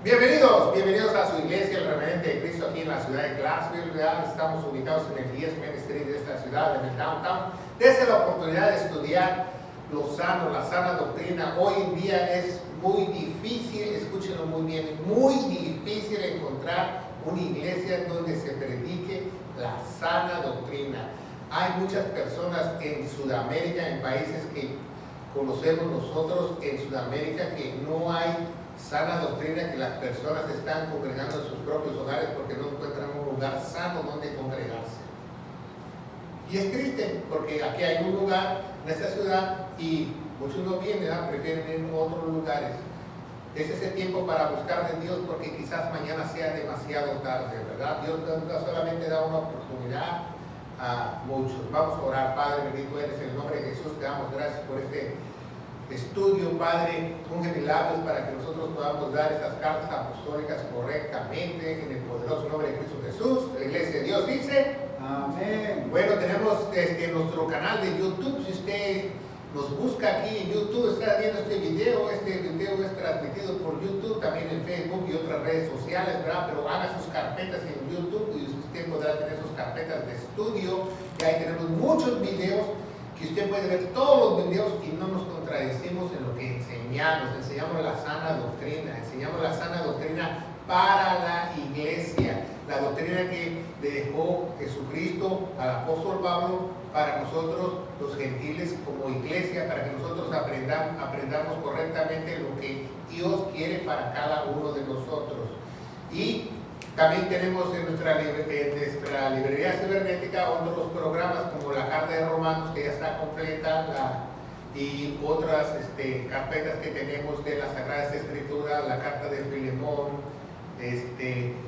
Bienvenidos a su iglesia, el Remanente de Cristo, aquí en la ciudad de Clarksville. Estamos ubicados en el 10 Main Street de esta ciudad, en el downtown. Desde la oportunidad de estudiar lo sano, la sana doctrina. Hoy en día es muy difícil, escúchenlo muy bien, muy difícil encontrar una iglesia donde se predique la sana doctrina. Hay muchas personas en Sudamérica, en países que conocemos nosotros en Sudamérica, que no hay sana doctrina, que las personas están congregando en sus propios hogares porque no encuentran un lugar sano donde congregarse. Y es triste porque aquí hay un lugar en esta ciudad y muchos no vienen, prefieren ir a otros lugares. Es ese tiempo para buscar de Dios porque quizás mañana sea demasiado tarde, ¿verdad? Dios no solamente da una oportunidad a muchos. Vamos a orar. Padre bendito eres, en el nombre de Jesús te damos gracias por este estudio, Padre. Unge mis labios para que nosotros podamos dar estas cartas apostólicas correctamente en el poderoso nombre de Cristo Jesús. La iglesia de Dios dice amén. Bueno, tenemos nuestro canal de YouTube. Si usted nos busca aquí en YouTube, está viendo este video es transmitido por YouTube, también en Facebook y otras redes sociales, ¿verdad? Pero haga sus carpetas en YouTube y usted podrá tener sus carpetas de estudio, y ahí tenemos muchos videos que usted puede ver todos los videos y no nos contradecimos en lo que enseñamos la sana doctrina para la iglesia, la doctrina que dejó Jesucristo al apóstol Pablo para nosotros los gentiles como iglesia, para que nosotros aprendamos correctamente lo que Dios quiere para cada uno de nosotros. Y también tenemos en nuestra librería cibernética otros programas como la Carta de Romanos, que ya está completa, y otras carpetas que tenemos de las Sagradas Escrituras, la Carta de Filemón,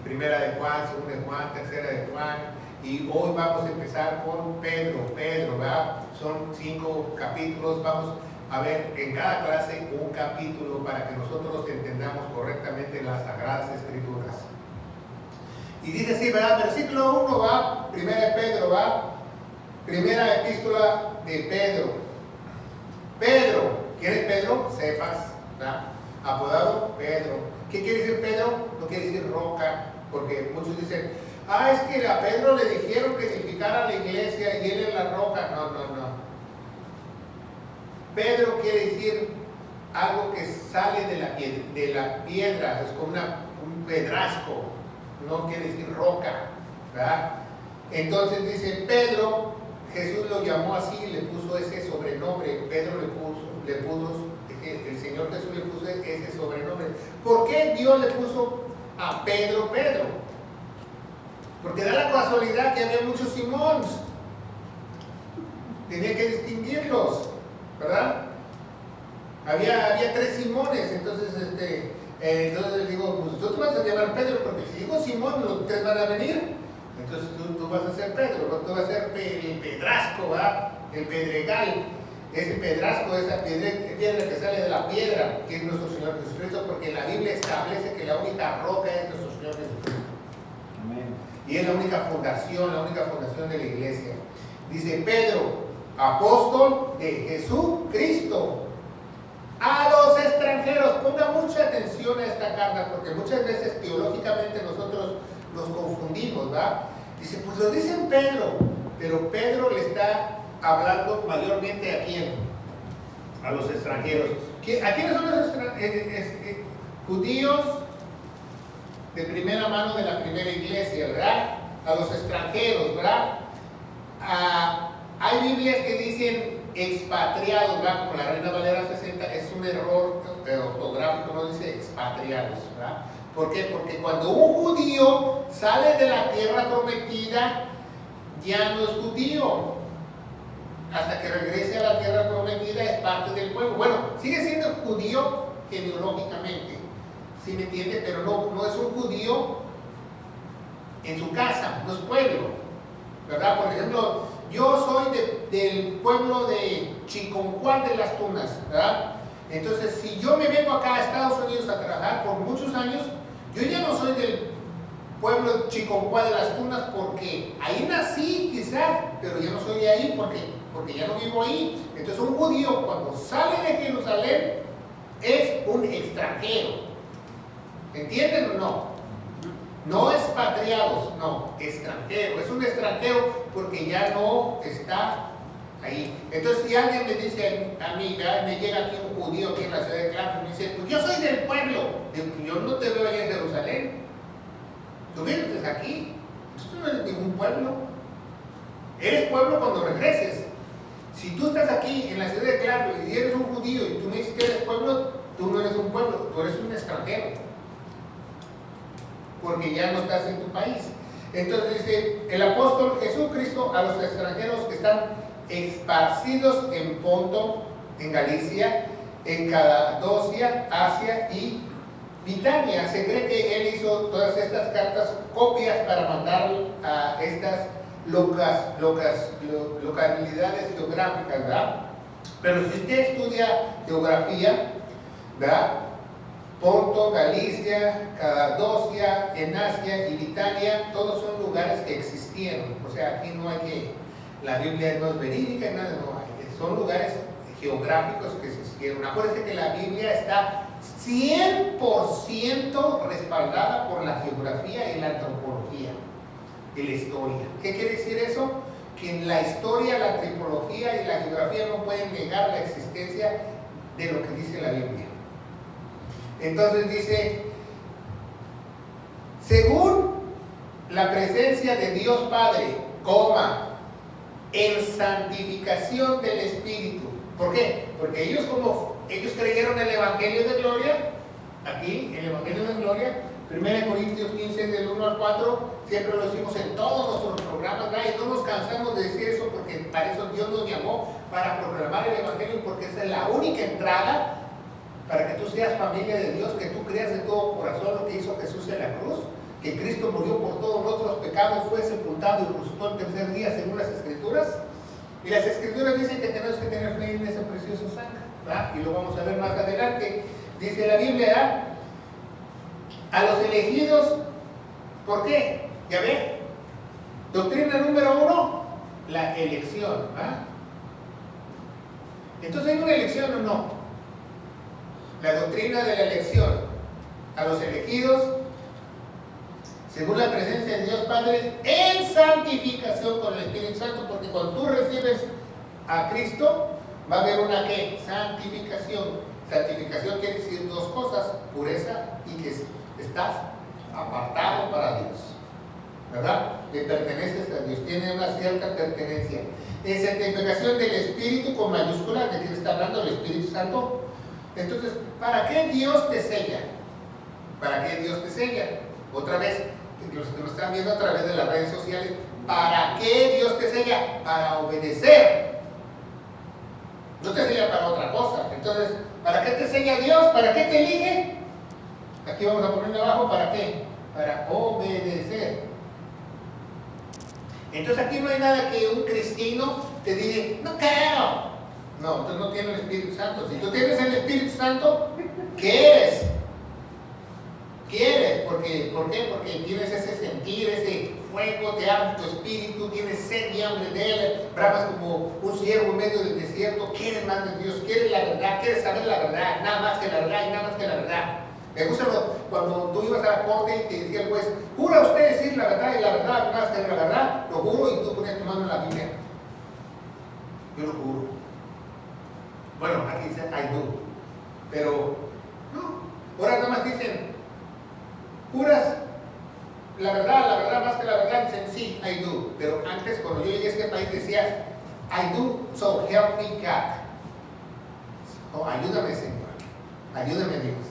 Primera de Juan, Segunda de Juan, Tercera de Juan, y hoy vamos a empezar con Pedro, ¿verdad? Son 5 capítulos, vamos a ver en cada clase un capítulo para que nosotros entendamos correctamente las Sagradas Escrituras. Y dice así, ¿verdad? Versículo 1 va, primera de Pedro va, primera epístola de Pedro. Pedro, ¿quién es Pedro? Cefas, ¿verdad? Apodado Pedro. ¿Qué quiere decir Pedro? No quiere decir roca, porque muchos dicen, es que a Pedro le dijeron que edificara la iglesia y él es la roca. No. Pedro quiere decir algo que sale de la piedra, es como un pedrasco. No quiere decir roca, ¿verdad? Entonces dice Pedro, Jesús lo llamó así y le puso ese sobrenombre. Pedro el Señor Jesús le puso ese sobrenombre. ¿Por qué Dios le puso a Pedro Pedro? Porque da la casualidad que había muchos Simóns. Tenía que distinguirlos, ¿verdad? Había 3 Simones, entonces entonces digo, pues tú te vas a llamar Pedro, porque si digo Simón, los 3 van a venir. Entonces tú vas a ser Pedro, tú vas a ser el pedrasco, ¿verdad? El pedregal. Ese pedrasco, esa piedra que sale de la piedra, que es nuestro Señor Jesucristo, porque la Biblia establece que la única roca es nuestro Señor Jesucristo. Amén. Y es la única fundación de la iglesia. Dice Pedro, apóstol de Jesucristo, a los extranjeros. Ponga mucha atención a esta carta, porque muchas veces teológicamente nosotros nos confundimos, ¿verdad? Dice, pues lo dicen Pedro, pero Pedro le está hablando mayormente a quién? A los extranjeros. ¿A quiénes son los extranjeros? Judíos de primera mano de la primera iglesia, ¿verdad? A los extranjeros, ¿verdad? Hay Biblias que dicen expatriados, ¿verdad? Como la Reina Valera 60, es un error ortográfico, no dice expatriados, ¿verdad? ¿Por qué? Porque cuando un judío sale de la tierra prometida, ya no es judío. Hasta que regrese a la tierra prometida es parte del pueblo. Bueno, sigue siendo judío genealógicamente, ¿sí me entiende? Pero no es un judío en su casa, no es pueblo, ¿verdad? Por ejemplo, yo soy del pueblo de Chiconcuán de las Tunas, ¿verdad? Entonces, si yo me vengo acá a Estados Unidos a trabajar por muchos años, yo ya no soy del pueblo Chiconcuán de las Tunas, porque ahí nací quizás, pero yo no soy de ahí porque ya no vivo ahí. Entonces un judío cuando sale de Jerusalén es un extranjero. ¿Entienden o no? No expatriados, no, extranjero. Es un extranjero porque ya no está ahí. Entonces, si alguien me dice a mí, me llega aquí un judío aquí en la ciudad de Clark, me dice, pues yo soy del pueblo. Yo no te veo allá en Jerusalén. Tú vienes aquí. Tú no eres ningún pueblo. Eres pueblo cuando regreses. Si tú estás aquí en la ciudad de Clark y eres un judío y tú me dices que eres pueblo, tú no eres un pueblo, tú eres un extranjero. Porque ya no estás en tu país. Entonces dice el apóstol Jesucristo a los extranjeros que están esparcidos en Ponto, en Galicia, en Capadocia, Asia y Bitinia. Se cree que él hizo todas estas cartas copias para mandar a estas localidades geográficas, ¿verdad? Pero si usted estudia geografía, ¿verdad? Ponto, Galicia, Capadocia, en Asia y Bitinia, todos son lugares que existieron. O sea, aquí no hay que, la Biblia no es verídica, nada, no hay. Son lugares geográficos que existieron. Acuérdense que la Biblia está 100% respaldada por la geografía y la antropología y la historia. ¿Qué quiere decir eso? Que en la historia, la antropología y la geografía no pueden negar la existencia de lo que dice la Biblia. Entonces dice, según la presencia de Dios Padre, en santificación del Espíritu. ¿Por qué? Porque ellos creyeron el Evangelio de Gloria, aquí, el Evangelio de Gloria, 1 Corintios 15, del 1 al 4, siempre lo decimos en todos nuestros programas, ¿verdad? Y no nos cansamos de decir eso porque para eso Dios nos llamó, para proclamar el Evangelio, porque esa es la única entrada para que tú seas familia de Dios, que tú creas de todo corazón lo que hizo Jesús en la cruz, que Cristo murió por todos nuestros pecados, fue sepultado y resucitó el tercer día según las Escrituras. Y las Escrituras dicen que tenemos que tener fe en ese precioso sangre, ¿verdad? Y lo vamos a ver más adelante. Dice la Biblia, ¿verdad? A los elegidos, ¿por qué? Ya ve, doctrina número 1, la elección, ¿verdad? Entonces, ¿hay una elección o no? La doctrina de la elección a los elegidos según la presencia de Dios Padre en santificación con el Espíritu Santo, porque cuando tú recibes a Cristo va a haber una ¿qué? Santificación. Santificación quiere decir dos cosas: pureza y que estás apartado para Dios, ¿verdad? Que perteneces a Dios, tiene una cierta pertenencia. En santificación del Espíritu con mayúscula, ¿de quién está hablando? El Espíritu Santo. Entonces, ¿para qué Dios te sella? ¿Para qué Dios te sella? Otra vez, los que nos están viendo a través de las redes sociales, ¿para qué Dios te sella? Para obedecer. No te sella para otra cosa. Entonces, ¿para qué te sella Dios? ¿Para qué te elige? Aquí vamos a ponerle abajo, ¿para qué? Para obedecer. Entonces aquí no hay nada que un cristiano te diga, no quiero. No, tú no tienes el Espíritu Santo. Si tú tienes el Espíritu Santo, ¿quieres? ¿Quieres? ¿Por qué? Porque tienes ese sentir, ese fuego, te arde tu espíritu, tienes sed y hambre de Él, bramas como un ciervo en medio del desierto, quieres más de Dios, quieres la verdad, quieres saber la verdad, nada más que la verdad y nada más que la verdad. Me gusta cuando tú ibas a la corte y te decía el juez, ¿jura usted decir la verdad y la verdad, nada más que la verdad? Lo juro, y tú ponías tu mano en la Biblia. Yo lo juro. Bueno, aquí dice I do, pero no, ahora nada más dicen, ¿juras la verdad más que la verdad? Dicen sí, I do, pero antes cuando yo llegué a este país decías I do, so help me God. Oh, ayúdame Señor, ayúdame Dios.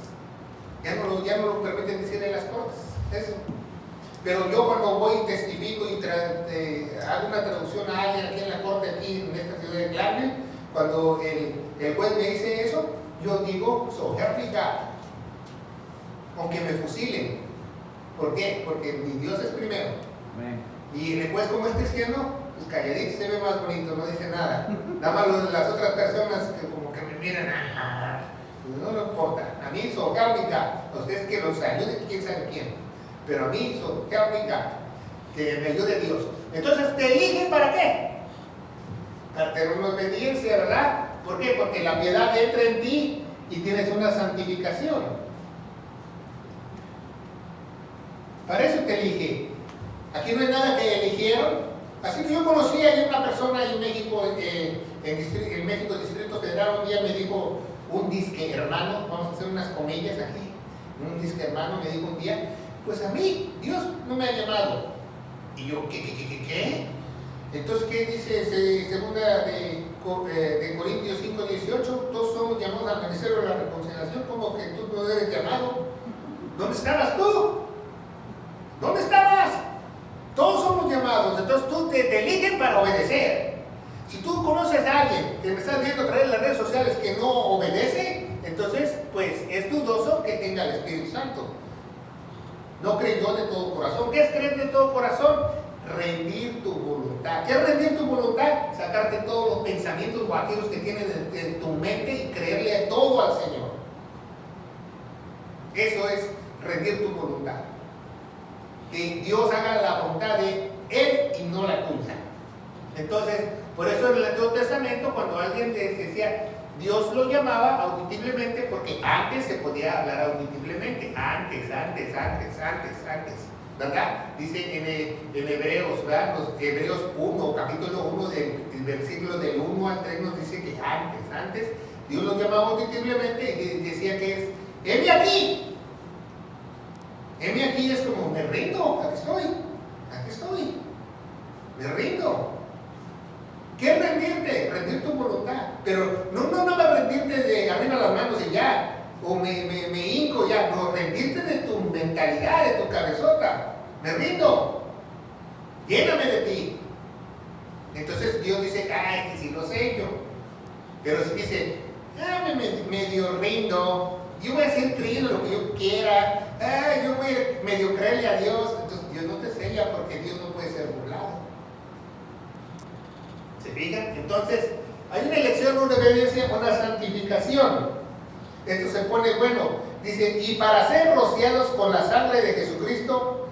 Ya no lo permiten decir en las cortes, eso. Pero yo cuando voy y testifico y hago una traducción a alguien aquí en la corte, aquí en esta ciudad de Clark, cuando el juez me dice eso, yo digo, so help me God. Aunque me fusilen. ¿Por qué? Porque mi Dios es primero. Amén. Y el juez, como es cristiano, pues calladito, se ve más bonito, no dice nada. Nada más las otras personas que como que me miran, no le importa. A mí, so help me God. Ustedes que los ayuden, quién sabe quién. Pero a mí, so help me God. Que me ayude Dios. Entonces, ¿te eligen para qué? Para tener una obediencia, ¿verdad? ¿Por qué? Porque la piedad entra en ti y tienes una santificación. Para eso te elige. Aquí no hay nada que eligieron. Así que yo conocí a una persona en México, en México, Distrito Federal, un día me dijo un disque hermano, vamos a hacer unas comillas aquí, un disque hermano me dijo un día, pues a mí Dios no me ha llamado. Y yo, ¿qué? Entonces, ¿qué dice segunda de Corintios 5:18? Todos somos llamados al ministerio de la reconciliación, como que tú no eres llamado. ¿Dónde estabas tú? ¿Dónde estabas? Todos somos llamados, entonces tú te eligen para obedecer. Si tú conoces a alguien que me estás viendo a través de las redes sociales que no obedece, entonces pues es dudoso que tenga el Espíritu Santo. No creyó de todo corazón. ¿Qué es creer de todo corazón? Rendir tu voluntad. ¿Qué es rendir tu voluntad? Sacarte todos los pensamientos guajiros que tienes en tu mente y creerle todo al Señor. Eso es rendir tu voluntad. Que Dios haga la voluntad de Él y no la tuya. Entonces, por eso en el Antiguo Testamento, cuando alguien decía, Dios lo llamaba audiblemente, porque antes se podía hablar audiblemente. Antes, ¿verdad? Dice en Hebreos, ¿verdad? Los Hebreos 1, capítulo 1, del versículo del 1 al 3 nos dice que antes, Dios lo llamaba audiblemente y decía que es, heme aquí. Heme aquí es como, me rindo, aquí estoy, me rindo. ¿Qué es rendirte? Rendir tu voluntad. Pero no va a rendirte de arriba las manos y ya, o me hinco ya, no, rendirte de tu mentalidad, de tu cabezota. Me rindo, lléname de ti. Entonces Dios dice, ay, que si lo sé yo. Pero si dice, me medio rindo, yo voy a seguir creyendo lo que yo quiera, yo voy a medio creerle a Dios, entonces Dios no te sella porque Dios no puede ser burlado. ¿Se fijan? Entonces, hay una elección, una obediencia, una santificación. Esto se pone bueno. Dice, y para ser rociados con la sangre de Jesucristo,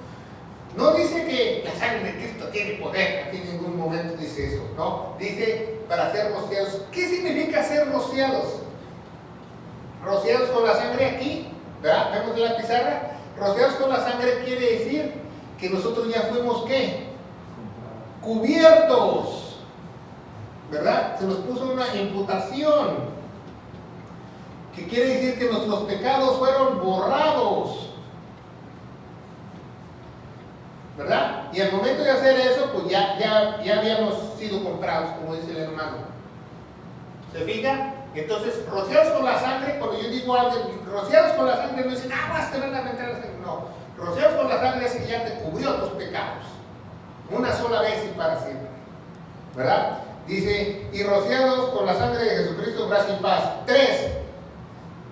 no dice que la sangre de Cristo tiene poder, aquí en ningún momento dice eso, no. Dice, para ser rociados. ¿Qué significa ser rociados? Rociados con la sangre aquí, ¿verdad? Vemos en la pizarra. Rociados con la sangre quiere decir que nosotros ya fuimos, ¿qué? Cubiertos, ¿verdad? Se nos puso una imputación, que quiere decir que nuestros pecados fueron borrados, ¿verdad? Y al momento de hacer eso, pues ya habíamos sido comprados, como dice el hermano. ¿Se fijan? Entonces, rociados con la sangre, cuando yo digo algo, rociados con la sangre, no dicen, vas, te van a meter la sangre. No, rociados con la sangre es que ya te cubrió tus pecados, una sola vez y para siempre, ¿verdad? Dice, y rociados con la sangre de Jesucristo, gracia y paz. 3,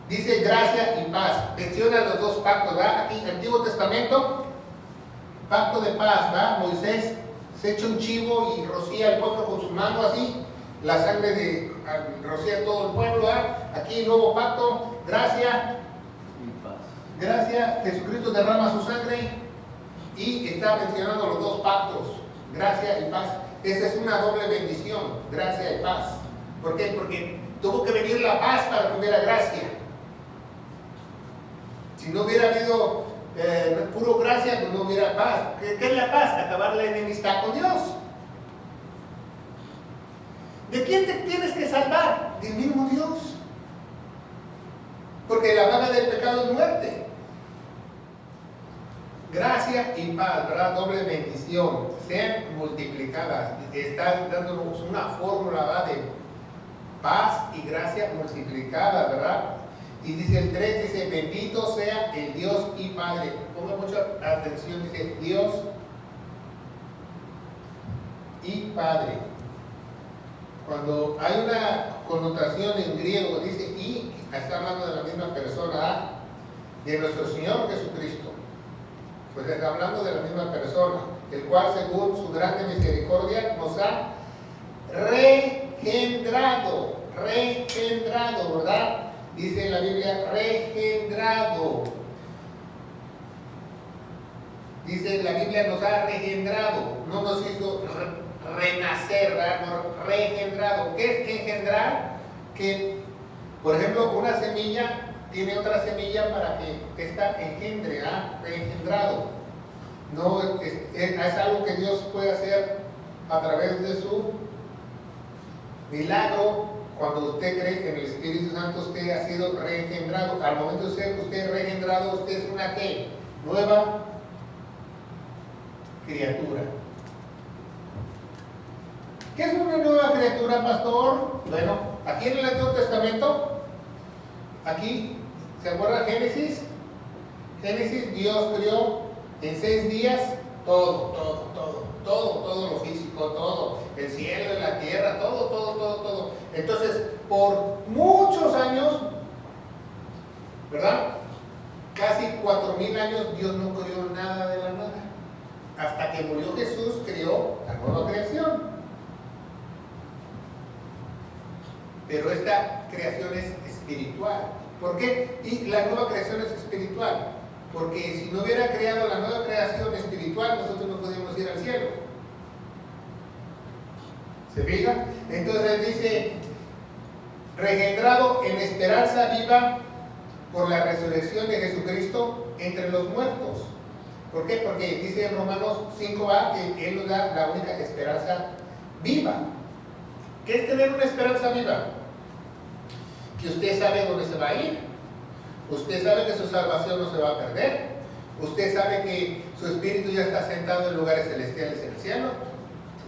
dice gracia y paz. Menciona los dos pactos, ¿verdad? Aquí, Antiguo Testamento, pacto de paz, ¿verdad? Moisés se echa un chivo y rocía al pueblo con su mano así, la sangre de rocía todo el pueblo, ¿verdad? Aquí nuevo pacto, gracia y paz. Gracia, Jesucristo derrama su sangre y está mencionando los dos pactos, gracia y paz. Esa es una doble bendición, gracia y paz. ¿Por qué? Porque tuvo que venir la paz para que hubiera gracia. Si no hubiera habido puro gracia, pues no hubiera paz. ¿Qué es la paz? Acabar la enemistad con Dios. ¿De quién te tienes que salvar? Del mismo Dios. Porque la paga del pecado es muerte. Gracia y paz, ¿verdad? Doble bendición. Sean multiplicadas. Está dándonos una fórmula, ¿verdad? De paz y gracia multiplicada, ¿verdad? Y dice el 3, dice, bendito sea el Dios y Padre. Ponga mucha atención, dice Dios y Padre. Cuando hay una connotación en griego, dice y, está hablando de la misma persona, de nuestro Señor Jesucristo. Pues está hablando de la misma persona, el cual según su grande misericordia nos ha regenerado, ¿verdad? Dice en la Biblia, regenerado. Dice en la Biblia, nos ha regenerado, no nos hizo renacer, ¿verdad? No, regenerado. ¿Qué es engendrar? Que, por ejemplo, una semilla tiene otra semilla para que esta engendre, ¿verdad? Reengendrado. No, es algo que Dios puede hacer a través de su milagro. Cuando usted cree en el Espíritu Santo, usted ha sido reengendrado. Al momento de ser usted reengendrado, usted es una ¿qué? Nueva criatura. ¿Qué es una nueva criatura, pastor? Bueno, aquí en el Antiguo Testamento, aquí, ¿se acuerda Génesis? Génesis, Dios crió en 6 días todo lo físico, todo, el cielo, la tierra, todo. Entonces, por muchos años, ¿verdad? Casi 4000 años Dios no creó nada de la nada. Hasta que murió Jesús, creó la nueva creación. Pero esta creación es espiritual. ¿Por qué? Y la nueva creación es espiritual. Porque si no hubiera creado la nueva creación espiritual, nosotros no podíamos ir al cielo. ¿Se fija? Entonces dice, regenerado en esperanza viva por la resurrección de Jesucristo entre los muertos. ¿Por qué? Porque dice en Romanos 5a que Él nos da la única esperanza viva. ¿Qué es tener una esperanza viva? Que usted sabe dónde se va a ir. Usted sabe que su salvación no se va a perder. Usted sabe que su espíritu ya está sentado en lugares celestiales en el cielo.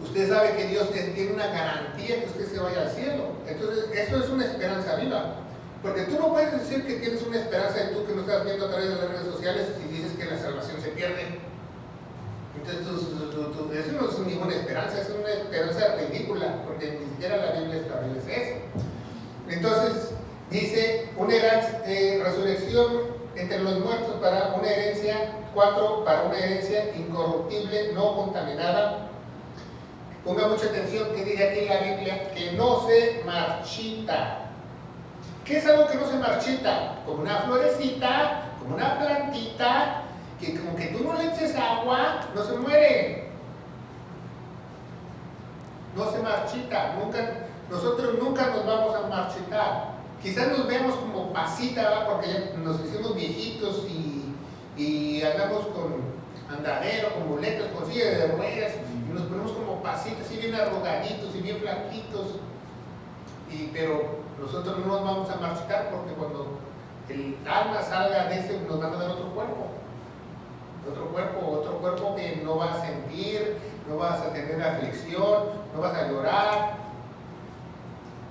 Usted sabe que Dios tiene una garantía que usted se vaya al cielo. Entonces, eso es una esperanza viva. Porque tú no puedes decir que tienes una esperanza y tú que no estás viendo a través de las redes sociales y dices que la salvación se pierde. Entonces, eso no es ninguna esperanza, es una esperanza ridícula, porque ni siquiera la Biblia establece eso. Entonces, dice, una resurrección entre los muertos para una herencia, 4, para una herencia incorruptible, no contaminada. Ponga mucha atención que dice aquí en la Biblia, que no se marchita. ¿Qué es algo que no se marchita? Como una florecita, como una plantita, que como que tú no le eches agua, no se muere. No se marchita, nosotros nunca nos vamos a marchitar. Quizás nos vemos como pasita, ¿verdad? Porque ya nos hicimos viejitos y andamos con andadero, con muletas, con silla de ruedas, y nos ponemos como pasitas, así bien arrugaditos y bien flaquitos. Pero nosotros no nos vamos a marchitar porque cuando el alma salga de ese nos van a dar otro cuerpo que no va a sentir, no vas a tener aflicción, no vas a llorar,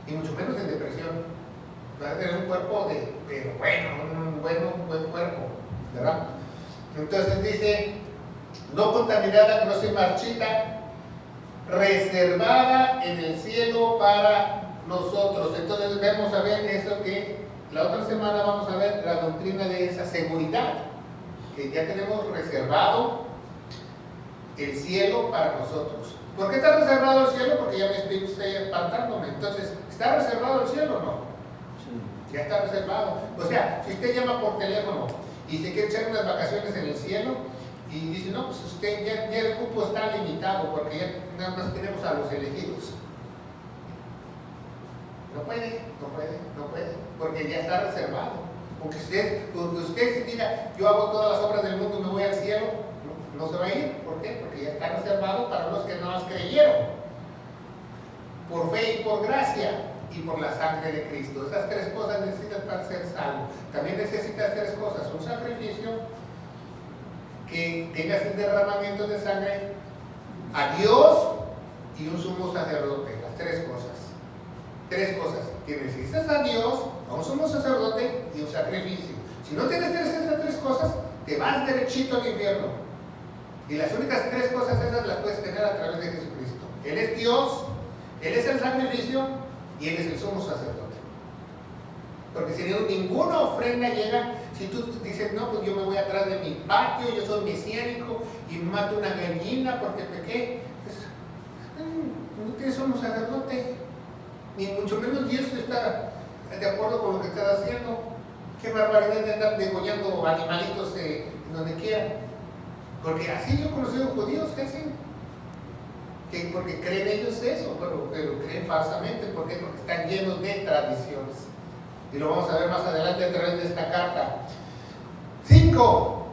y mucho menos en depresión. Vas a tener un cuerpo pero un buen cuerpo, ¿verdad? Entonces dice, no contaminada, que no se marchita, reservada en el cielo para nosotros. Entonces vamos a ver eso que la otra semana vamos a ver la doctrina de esa seguridad, que ya tenemos reservado el cielo para nosotros. ¿Por qué está reservado el cielo? Porque ya mi espíritu está espantándome. Entonces, ¿está reservado el cielo o no? Sí. Ya está reservado. O sea, si usted llama por teléfono y se quiere echar unas vacaciones en el cielo y dice, no, pues usted ya el cupo está limitado porque ya nada más tenemos a los elegidos. No puede, porque ya está reservado. Porque usted diga, yo hago todas las obras del mundo y me voy al cielo, no se va a ir. ¿Por qué? Porque ya está reservado para los que no las creyeron. Por fe y por gracia y por la sangre de Cristo. Esas 3 cosas necesitas para ser salvo. También necesitas 3 cosas: un sacrificio, que tengas un derramamiento de sangre, a Dios y un sumo sacerdote. Las 3 cosas. 3 cosas, que necesitas a Dios, a un sumo sacerdote y un sacrificio. Si no tienes esas 3 cosas, te vas derechito al infierno. Y las únicas 3 cosas esas las puedes tener a través de Jesucristo. Él es Dios, Él es el sacrificio y Él es el sumo sacerdote. Porque si ninguna ofrenda llega, si tú dices, no, pues yo me voy atrás de mi patio, yo soy mesiánico y mato una gallina porque pequé, pues, no tienes sumo sacerdote. Ni mucho menos Dios está de acuerdo con lo que estás haciendo. Qué barbaridad de andar degollando animalitos donde quiera. Porque así yo he conocido judíos que hacen, porque creen ellos eso, pero creen falsamente. ¿Por qué? Porque están llenos de tradiciones. Y lo vamos a ver más adelante a través de esta carta. 5.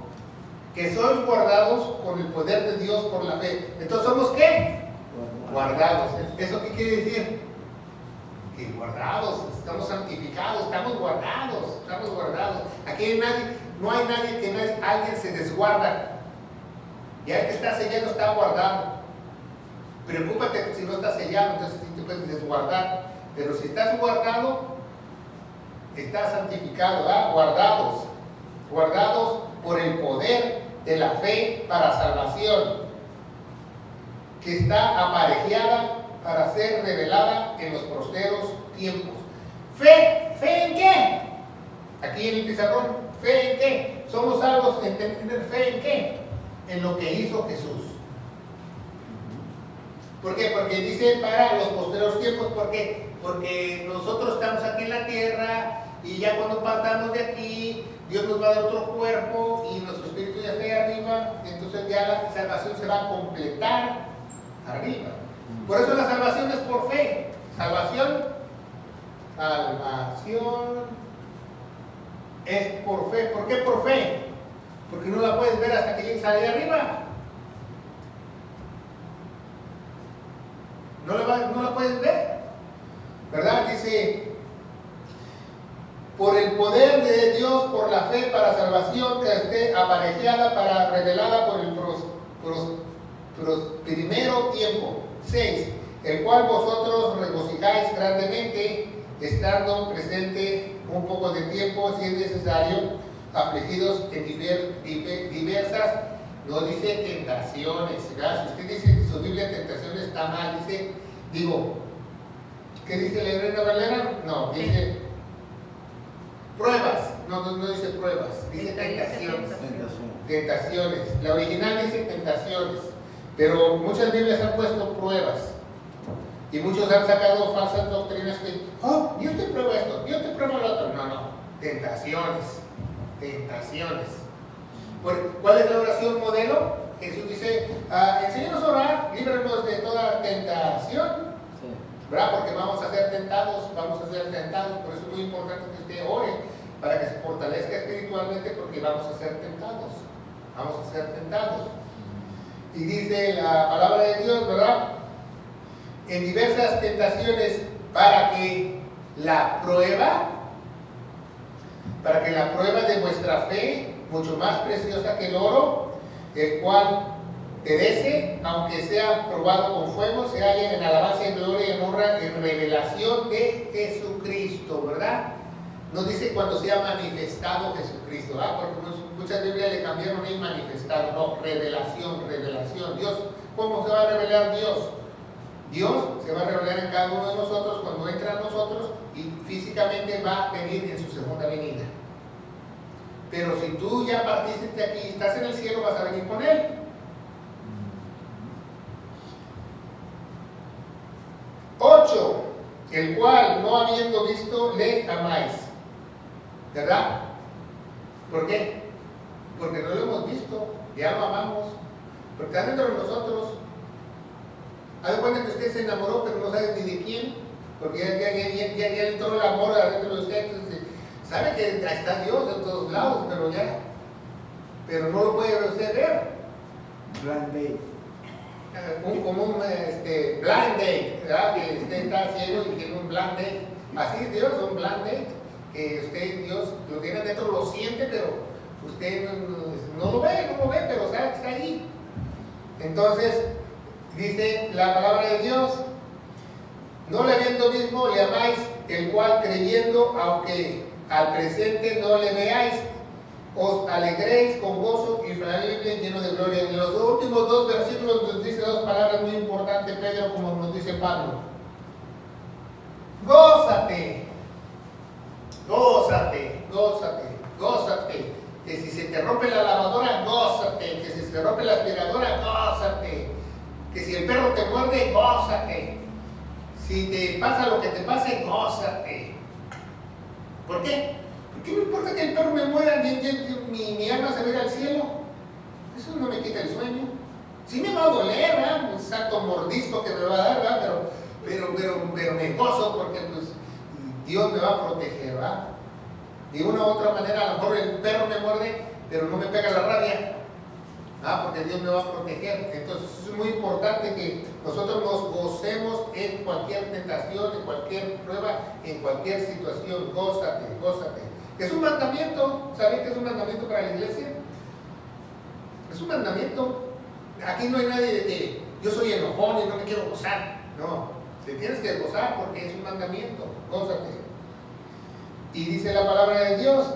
que sois guardados con el poder de Dios por la fe. Entonces, ¿somos qué? Guardados. ¿Eso qué quiere decir? Que guardados, estamos santificados, estamos guardados, estamos guardados. Aquí no hay nadie que alguien se desguarda. Ya el que está sellado está guardado. Preocúpate si no está sellado, entonces sí te puedes desguardar. Pero si estás guardado, estás santificado, ¿verdad? Guardados. Guardados por el poder de la fe para salvación, que está aparejada para ser revelada en los postreros tiempos. ¿Fe? ¿Fe en qué? Aquí en el pizarrón. ¿Fe en qué? Somos salvos en tener fe en qué? En lo que hizo Jesús. ¿Por qué? Porque dice para los postreros tiempos. ¿Por qué? Porque nosotros estamos aquí en la tierra y ya cuando partamos de aquí, Dios nos va a dar otro cuerpo y nuestro espíritu ya está arriba. Entonces ya la salvación se va a completar arriba. Por eso la salvación es por fe. Salvación es por fe. ¿Por qué por fe? Porque no la puedes ver hasta que llegues allá arriba. No la puedes ver, ¿verdad? Dice, por el poder de Dios, por la fe para salvación, que esté aparejada para revelada por el primero tiempo. 6. El cual vosotros regocijáis grandemente, estando presente un poco de tiempo, si es necesario, afligidos en diversas, no dice tentaciones, ¿verdad? Si usted dice que su Biblia tentaciones está mal, dice, ¿qué dice la Reina Valera? No, dice pruebas, no dice pruebas, dice tentaciones. Tentaciones. La original dice tentaciones, pero muchas Biblias han puesto pruebas. Y muchos han sacado falsas doctrinas que, Dios te prueba esto, Dios te prueba lo otro. No, tentaciones. Tentaciones. ¿Cuál es la oración modelo? Jesús dice, enséñanos a orar, líbranos de toda tentación. Sí. ¿Verdad? Porque vamos a ser tentados, por eso es muy importante que usted ore, para que se fortalezca espiritualmente, porque vamos a ser tentados. Y dice la palabra de Dios, ¿verdad? En diversas tentaciones, para que la prueba de vuestra fe, mucho más preciosa que el oro, el cual perece, aunque sea probado con fuego, se halla en alabanza, en gloria y en honra, en revelación de Jesucristo, ¿verdad? No dice cuando se ha manifestado Jesucristo, ¿verdad? Porque muchas Biblias le cambiaron en manifestado, no, revelación. Dios, ¿cómo se va a revelar Dios? Dios se va a revelar en cada uno de nosotros cuando entra a nosotros y físicamente va a venir en su segunda venida. Pero si tú ya partiste de aquí y estás en el cielo, vas a venir con Él. Ocho, el cual no habiendo visto le amáis. ¿Verdad? ¿Por qué? Porque no lo hemos visto, ya lo amamos. Porque está dentro de nosotros. Haz de cuenta que usted se enamoró, pero no sabe ni de quién. Porque ya entró el amor adentro de usted. Entonces, sabe que está Dios en todos lados, pero no lo puede usted ver. Blind date. Como un blind date, ¿verdad? Que usted está ciego y tiene un blind date. Así es Dios, un blind date. Que Dios lo tiene adentro, lo siente, pero usted no lo ve, pero sabe que está ahí. Entonces, dice la palabra de Dios, no le habiendo mismo le amáis, el cual creyendo, aunque al presente no le veáis, os alegréis con gozo infalible lleno de gloria. En los últimos dos versículos nos dice dos palabras muy importantes, Pedro, como nos dice Pablo. Gózate, que si se te rompe la lavadora, gózate, que si se te rompe la aspiradora, gózate, que si el perro te muerde, gózate, si te pasa lo que te pase, gózate. ¿Por qué? Porque no importa que el perro me muera, mi alma se vaya al cielo. Eso no me quita el sueño. Sí me va a doler, ¿verdad? Un santo mordisco que me va a dar, ¿verdad? Pero me gozo porque pues, Dios me va a proteger, ¿verdad? De una u otra manera, a lo mejor el perro me muerde, pero no me pega la rabia. porque Dios me va a proteger. Entonces es muy importante que nosotros nos gocemos en cualquier tentación, en cualquier prueba, en cualquier situación. Gózate, gózate. Es un mandamiento. ¿Saben que es un mandamiento para la iglesia? Es un mandamiento. Aquí no hay nadie de que yo soy enojón y no me quiero gozar. No, te tienes que gozar porque es un mandamiento. Gózate. Y dice la palabra de Dios: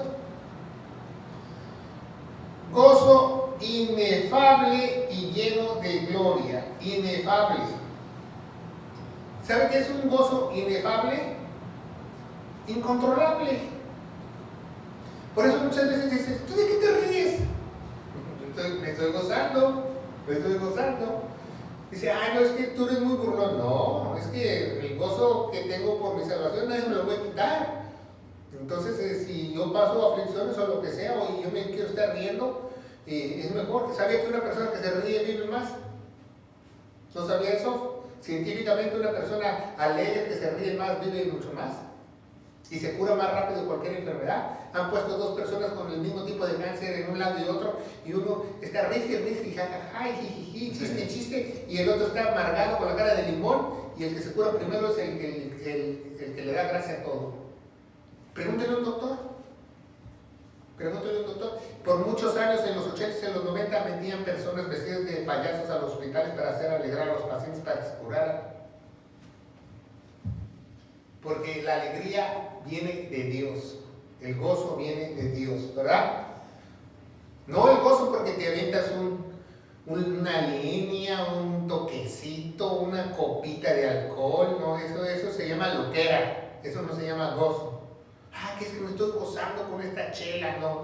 gozo inefable y lleno de gloria. Inefable. ¿Sabe qué es un gozo inefable? Incontrolable. Por eso muchas veces dices: ¿tú de qué te ríes? Me estoy gozando. Dice: ay, no, es que tú eres muy burlón. No, es que el gozo que tengo por mi salvación nadie me lo puede quitar. Entonces, si yo paso aflicciones o lo que sea, o yo me quiero estar riendo, es mejor. ¿Sabía que una persona que se ríe vive más? ¿No sabía eso? Científicamente, una persona alegre que se ríe más vive mucho más y se cura más rápido de cualquier enfermedad. Han puesto dos personas con el mismo tipo de cáncer en un lado y otro, y uno está risa y jajaja, jijiji, chiste, y el otro está amargado con la cara de limón, y el que se cura primero es el que le da gracia a todo. Pregúntele a un doctor. Por muchos años, en los 80 y en los 90, metían personas vestidas de payasos a los hospitales para hacer alegrar a los pacientes para que se curaran. Porque la alegría viene de Dios. El gozo viene de Dios, ¿verdad? No el gozo porque te avientas una línea, un toquecito, una copita de alcohol. No, eso se llama loquera. Eso no se llama gozo. Ah, que es que me estoy gozando con esta chela. No.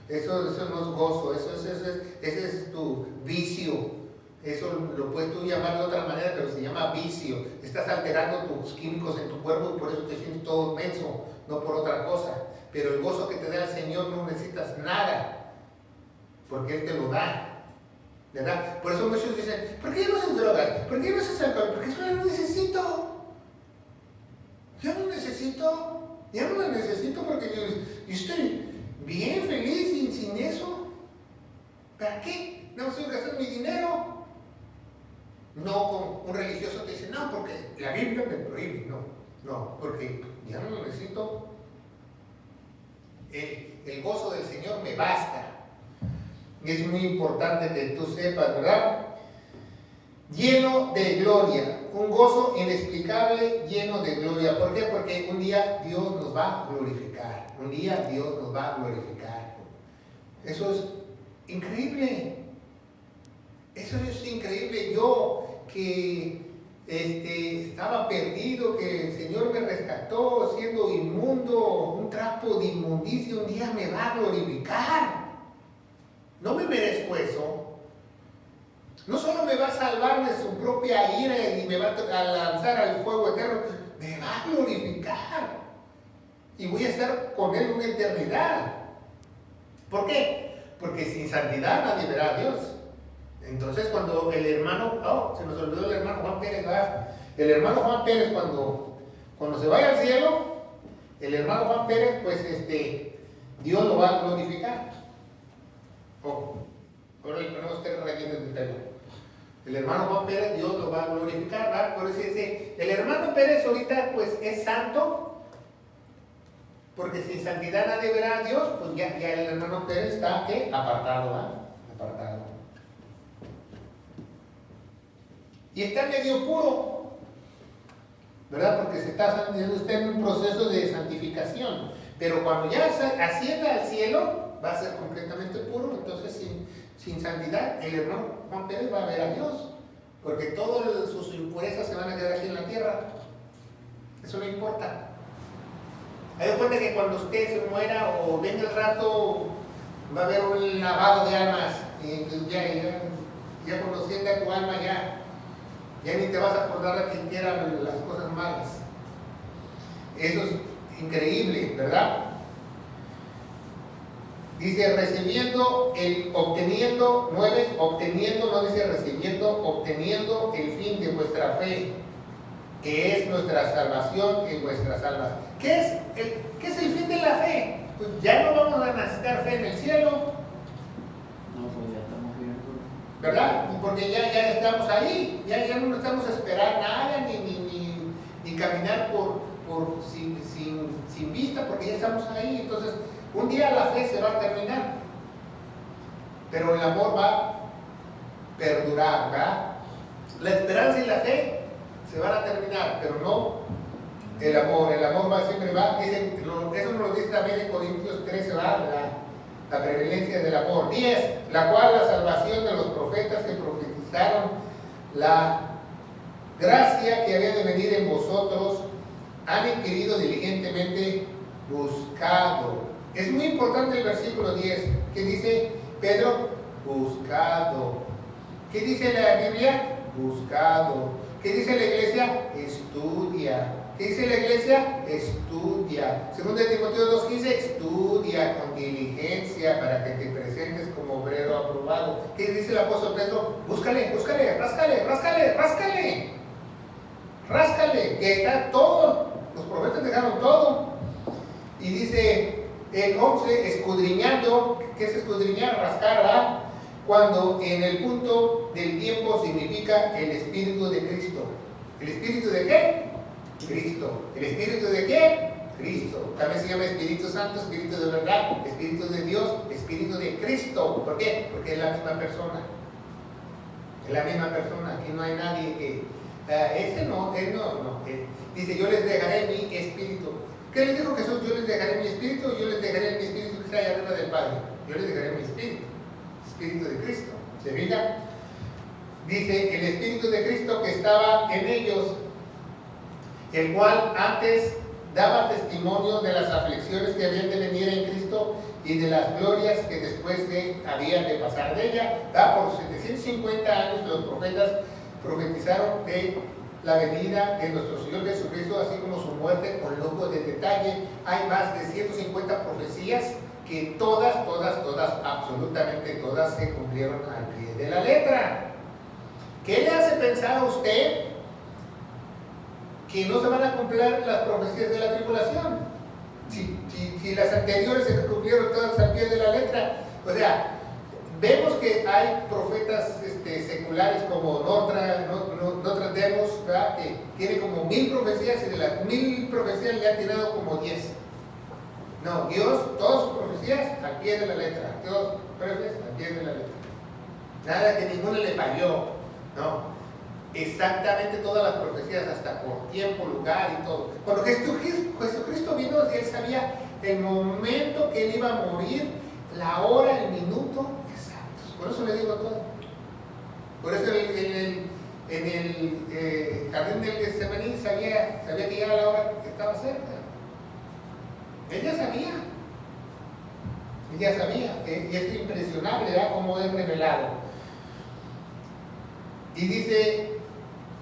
Eso no es gozo. Ese es tu vicio. Eso lo puedes tú llamar de otra manera, pero se llama vicio. Estás alterando tus químicos en tu cuerpo y por eso te sientes todo menso, no por otra cosa. Pero el gozo que te da el Señor no necesitas nada, porque Él te lo da, ¿verdad? Por eso muchos dicen: ¿por qué yo no haces drogas? ¿Por qué yo no haces alcohol? Porque eso ya no necesito. Ya no lo necesito porque yo estoy bien feliz sin eso. ¿Para qué? No estoy gastando mi dinero. No, como un religioso te dice: no, porque la Biblia me prohíbe. No, porque ya no lo necesito. El gozo del Señor me basta. Es muy importante que tú sepas, ¿verdad? Lleno de gloria, un gozo inexplicable, lleno de gloria. ¿Por qué? Porque un día Dios nos va a glorificar. Eso es increíble. Yo que estaba perdido, que el Señor me rescató siendo inmundo, un trapo de inmundicia, un día me va a glorificar. No me merezco eso. No solo me va a salvar de su propia ira y me va a lanzar al fuego eterno, me va a glorificar. Y voy a estar con Él una eternidad. ¿Por qué? Porque sin santidad nadie verá a Dios. Entonces cuando el hermano, se nos olvidó el hermano Juan Pérez, ¿verdad? El hermano Juan Pérez cuando se vaya al cielo, el hermano Juan Pérez, pues Dios lo va a glorificar. Ahora le ponemos tres rayitas de pelo. El hermano Juan Pérez, Dios lo va a glorificar, ¿verdad? Por eso dice, el hermano Pérez ahorita pues es santo, porque sin santidad nadie verá a Dios, pues ya el hermano Pérez está, ¿qué? Apartado, ¿verdad? Apartado. Y está medio puro, ¿verdad? Porque está en un proceso de santificación. Pero cuando ya ascienda al cielo, va a ser completamente puro. Entonces, sin santidad, el hermano Juan Pérez va a ver a Dios. Porque todas sus impurezas se van a quedar aquí en la tierra. Eso no importa. Hay de cuenta que cuando usted se muera o venga el rato, va a haber un lavado de almas. Y ya conociendo a tu alma, ya ni te vas a acordar de quien quiera las cosas malas. Eso es increíble, ¿verdad? Dice obteniendo, no dice recibiendo, obteniendo el fin de vuestra fe, que es nuestra salvación en vuestras almas. ¿Qué es el fin de la fe? Pues ya no vamos a necesitar fe en el cielo. No, pues ya estamos bien. ¿verdad? Porque ya estamos ahí, ya no necesitamos esperar nada, ni caminar sin vista, porque ya estamos ahí. Entonces, un día la fe se va a terminar, pero el amor va a perdurar, ¿verdad? La esperanza y la fe se van a terminar, pero no el amor va siempre va, eso nos lo dice también en Corintios 13, va, la prevalencia del amor. 10, la cual la salvación de los profetas que profetizaron la gracia que había de venir en vosotros, han inquirido diligentemente buscado. Es muy importante el versículo 10, que dice Pedro, buscado. ¿Qué dice la Biblia? Buscado. ¿Qué dice la iglesia? Estudia. ¿Qué dice la iglesia? Estudia. Segundo de Timoteo 2:15, estudia con diligencia para que te presentes como obrero aprobado. ¿Qué dice el apóstol Pedro? Búscale, ráscale, que está todo. Los profetas dejaron todo. Y dice el 11, escudriñando. ¿Qué es escudriñar? Rascar, ¿verdad? Cuando en el punto del tiempo significa el Espíritu de Cristo. ¿El Espíritu de qué? Cristo. ¿El Espíritu de qué? Cristo. También se llama Espíritu Santo, Espíritu de verdad, Espíritu de Dios, Espíritu de Cristo. ¿Por qué? Porque es la misma persona. Es la misma persona. Aquí no hay nadie que... dice, yo les dejaré mi espíritu. ¿Qué les dijo Jesús? Yo les dejaré mi espíritu, yo les dejaré mi espíritu que está allá arriba del Padre. Yo les dejaré mi espíritu. Espíritu de Cristo. ¿Se fija? Dice, el Espíritu de Cristo que estaba en ellos, el cual antes daba testimonio de las aflicciones que habían de venir en Cristo y de las glorias que después habían de pasar de ella. Por 750 años los profetas profetizaron de la venida de nuestro Señor Jesucristo, así como su muerte con lujo de detalle. Hay más de 150 profecías que todas, absolutamente todas se cumplieron al pie de la letra. ¿Qué le hace pensar a usted que no se van a cumplir las profecías de la tribulación? Si las anteriores se cumplieron todas al pie de la letra. O sea, vemos que hay profetas seculares como Nostradamus, ¿verdad? Que tiene como 1000 profecías y de las 1000 profecías le han tirado como 10. No, Dios, todas sus profecías al pie de la letra. Dios, profecías al pie de la letra. Nada que ninguna le falló. No. Exactamente todas las profecías, hasta por tiempo, lugar y todo. Cuando Jesucristo vino, él sabía el momento que él iba a morir, la hora, el minuto exactos. Por eso le digo todo. Por eso en el jardín del Getsemaní sabía que ya era la hora que estaba cerca. Ella sabía, y es impresionable, ¿verdad?, cómo es revelado. Y dice,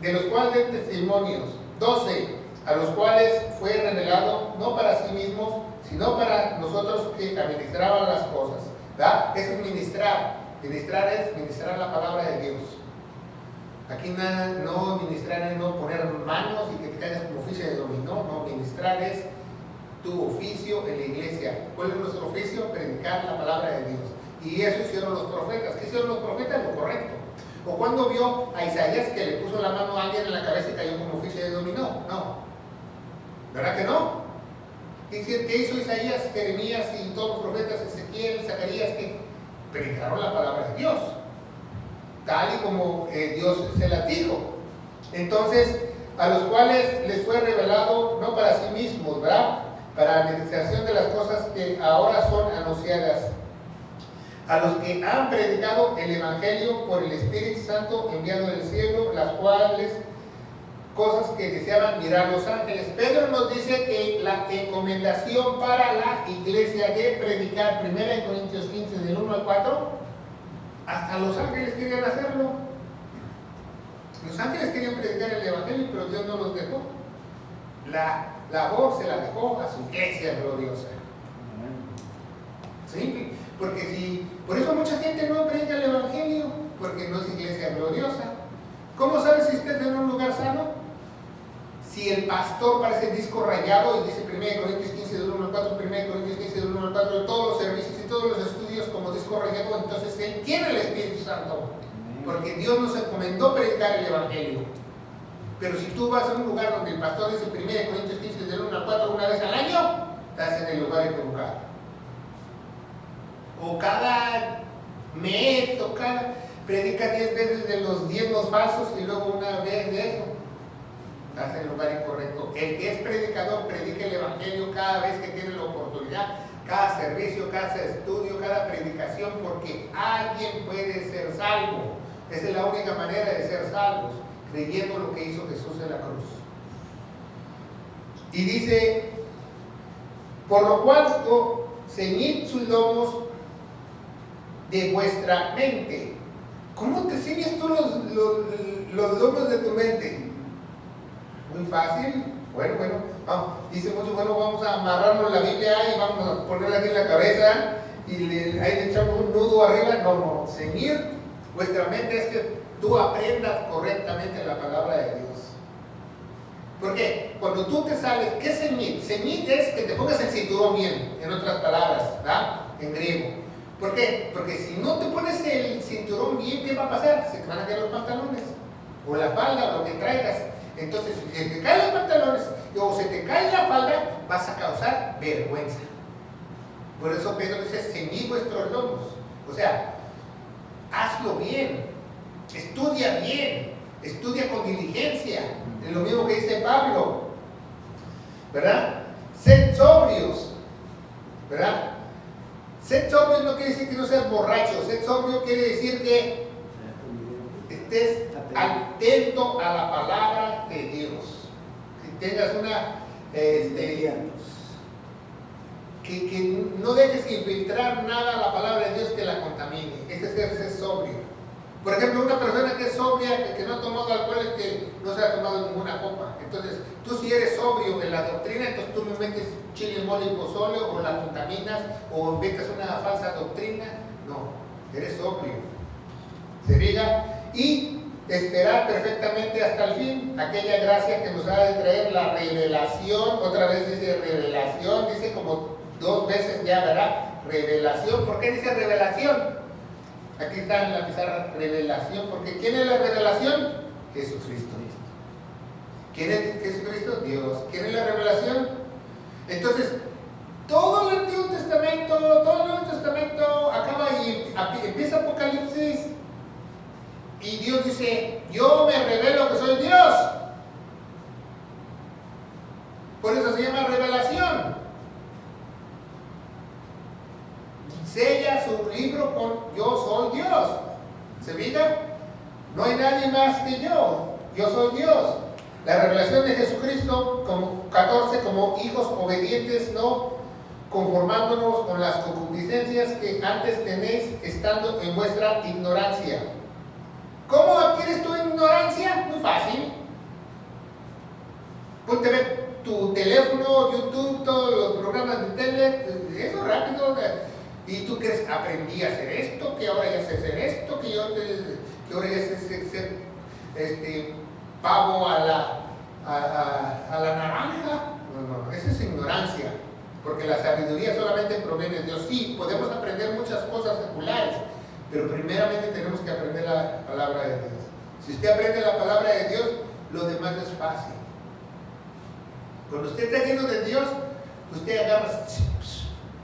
de los cuales testimonios, 12, a los cuales fue revelado no para sí mismos, sino para nosotros que administraban las cosas. ¿Verdad? Eso es ministrar. Ministrar es ministrar la palabra de Dios. Aquí no ministrar es no poner manos y que te caigas como oficio de dominó. No, ministrar es tu oficio en la iglesia. ¿Cuál es nuestro oficio? Predicar la palabra de Dios. Y eso hicieron los profetas. ¿Qué hicieron los profetas? Lo correcto. O cuando vio a Isaías que le puso la mano a alguien en la cabeza y cayó como oficio de dominó. No. ¿Verdad que no? ¿Qué hizo Isaías, Jeremías y todos los profetas, Ezequiel, Zacarías, que predicaron la palabra de Dios? Tal y como Dios se las dijo. Entonces, a los cuales les fue revelado no para sí mismos, ¿verdad?, para la administración de las cosas que ahora son anunciadas, a los que han predicado el Evangelio por el Espíritu Santo enviado del cielo, las cuales cosas que deseaban mirar los ángeles. Pedro nos dice que la encomendación para la iglesia de predicar, 1 Corintios 15, del 1 al 4, hasta los ángeles querían hacerlo. Los ángeles querían predicar el Evangelio, pero Dios no los dejó. La labor se la dejó a su iglesia gloriosa. Simple. Porque por eso mucha gente no predica el Evangelio, porque no es iglesia gloriosa. ¿Cómo sabe si usted está en un lugar sano? Si el pastor parece disco rayado y dice 1 Corintios 15 del 1 al 4, 1 Corintios 15 del 1 al 4, todos los servicios y todos los estudios como disco rayado, entonces él tiene el Espíritu Santo. porque Dios nos encomendó predicar el Evangelio. Pero si tú vas a un lugar donde el pastor dice 1 Corintios 15 del 1 al 4 una vez al año, estás en el lugar equivocado. O cada mes, o predica 10 veces de los diezmos falsos y luego una vez de eso, estás en el lugar incorrecto. El que es predicador predica el Evangelio cada vez que tiene la oportunidad, cada servicio, cada estudio, cada predicación, porque alguien puede ser salvo. Esa es la única manera de ser salvos, creyendo lo que hizo Jesús en la cruz. Y dice, por lo cual ceñid sus lomos de vuestra mente. ¿Cómo te ciñes tú los lomos de tu mente? Muy fácil. Bueno, vamos. Dice mucho, bueno, vamos a amarrarnos la Biblia y vamos a ponerla aquí en la cabeza y ahí le echamos un nudo arriba. No, ceñir vuestra mente es que tú aprendas correctamente la palabra de Dios. Porque cuando tú te sales, ¿qué es ceñir? Ceñir es que te pongas el cinturón bien, en otras palabras, ¿verdad? En griego. ¿Por qué? Porque si no te pones el cinturón bien, ¿qué va a pasar? Se te van a caer los pantalones, o la falda, o lo que traigas. Entonces, si se te caen los pantalones o se te cae la falda, vas a causar vergüenza. Por eso Pedro dice, ceñid vuestros lomos. O sea, hazlo bien, estudia bien, estudia con diligencia. Es lo mismo que dice Pablo, ¿verdad? Sed sobrios, ¿verdad? Sed sobrio no quiere decir que no seas borracho. Sed sobrio quiere decir que estés atento a la palabra de Dios. Que tengas una que no dejes infiltrar nada a la palabra de Dios que la contamine. Ese es ser sobrio. Por ejemplo, una persona que es sobria, que no ha tomado alcohol, es que no se ha tomado ninguna copa. Entonces, tú si eres sobrio en la doctrina, entonces tú no metes chile, mole y pozole, o la contaminas, o inventas una falsa doctrina. No, eres sobrio. Se diga, y esperar perfectamente hasta el fin aquella gracia que nos ha de traer la revelación. Otra vez dice revelación, dice como 2 veces ya, ¿verdad? Revelación. ¿Por qué dice revelación? Aquí está en la pizarra, revelación, porque ¿quién es la revelación? Jesucristo. ¿Quién es Jesucristo? Dios. ¿Quién es la revelación? Entonces, todo el Antiguo Testamento, todo el Nuevo Testamento acaba y empieza Apocalipsis y Dios dice, yo me revelo que soy Dios. Por eso se llama revelación. Sella su libro con yo soy Dios. ¿Se fija? No hay nadie más que yo soy Dios. La revelación de Jesucristo, como 14, como hijos obedientes, no conformándonos con las concupiscencias que antes tenéis estando en vuestra ignorancia. ¿Cómo adquieres tu ignorancia? Muy fácil. Ponte a ver tu teléfono, YouTube, todos los programas de tele, eso rápido. Y tú crees, aprendí a hacer esto, que ahora ya sé hacer esto, que ahora ya sé hacer pavo a la naranja. No, esa es ignorancia, porque la sabiduría solamente proviene de Dios. Sí, podemos aprender muchas cosas seculares, pero primeramente tenemos que aprender la palabra de Dios. Si usted aprende la palabra de Dios, lo demás es fácil. Cuando usted está lleno de Dios, usted agarra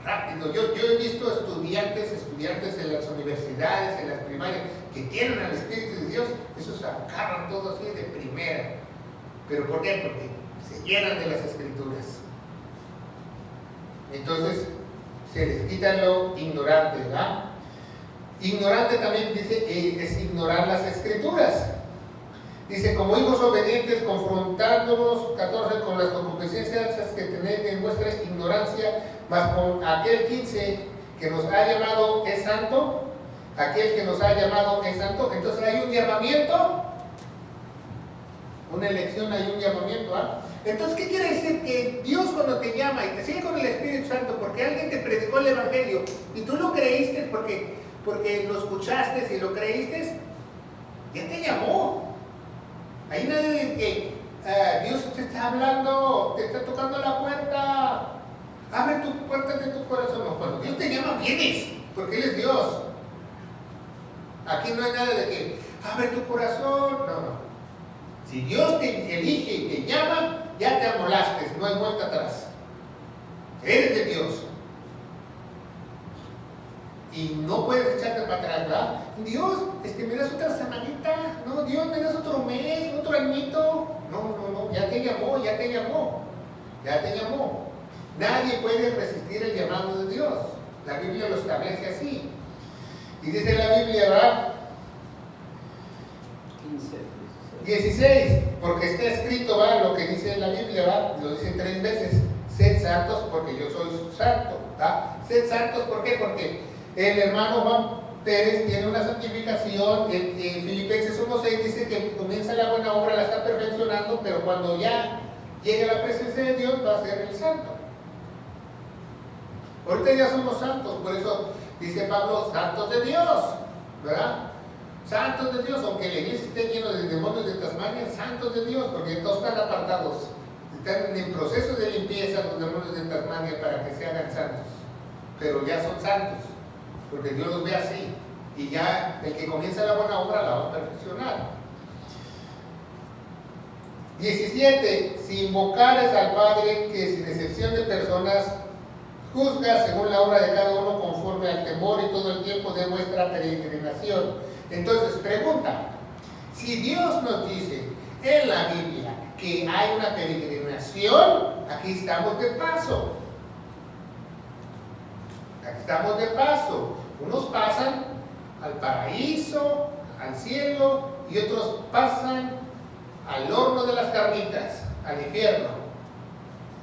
rápido. Yo he visto estudiantes en las universidades, en las primarias, que tienen al Espíritu de Dios, esos agarran todo así de primera. ¿Pero por qué? Porque se llenan de las Escrituras. Entonces, se les quita lo ignorante, ¿verdad? Ignorante también dice, es ignorar las Escrituras. Dice, como hijos obedientes, confrontándonos, 14, con las concupiscencias que tenéis en vuestra ignorancia, mas con aquel 15 que nos ha llamado es santo, aquel que nos ha llamado es santo. Entonces hay un llamamiento, una elección, hay un llamamiento. Entonces, ¿qué quiere decir? Que Dios cuando te llama y te sigue con el Espíritu Santo, porque alguien te predicó el Evangelio y tú lo creíste porque lo escuchaste y lo creíste, ya te llamó. Hay nadie de que Dios te está hablando, te está tocando la puerta, abre tu puerta de tu corazón. No, cuando Dios te llama, vienes, porque Él es Dios. Aquí no hay nada de que, abre tu corazón. No, no. Si Dios te elige y te llama, ya te amolaste, no hay vuelta atrás. Eres de Dios. Y no puedes echarte para atrás, ¿verdad? Dios, me das otra semanita. No, Dios, me das otro mes, otro añito. No, ya te llamó, ya te llamó. Ya te llamó. Nadie puede resistir el llamado de Dios. La Biblia lo establece así. Y dice la Biblia, ¿verdad? 16, porque está escrito, ¿va? Lo que dice la Biblia, ¿va? Lo dice 3 veces. Sed santos porque yo soy santo, ¿va? Sed santos, ¿por qué? Porque el hermano Juan Pérez tiene una santificación. En Filipenses 1:6 dice que comienza la buena obra, la está perfeccionando, pero cuando ya llegue a la presencia de Dios va a ser el santo. Ahorita ya somos santos, por eso dice Pablo, santos de Dios, ¿verdad? Santos de Dios, aunque la iglesia esté llena de demonios de Tasmania, santos de Dios, porque todos están apartados, están en proceso de limpieza los demonios de Tasmania para que se hagan santos, pero ya son santos, porque Dios los ve así, y ya el que comienza la buena obra la va a perfeccionar. 17. Si invocares al Padre, que sin excepción de personas juzga según la obra de cada uno conforme al temor y todo el tiempo de vuestra peregrinación. Entonces, pregunta, si Dios nos dice en la Biblia que hay una peregrinación, aquí estamos de paso. Aquí estamos de paso. Unos pasan al paraíso, al cielo, y otros pasan al horno de las carnitas, al infierno.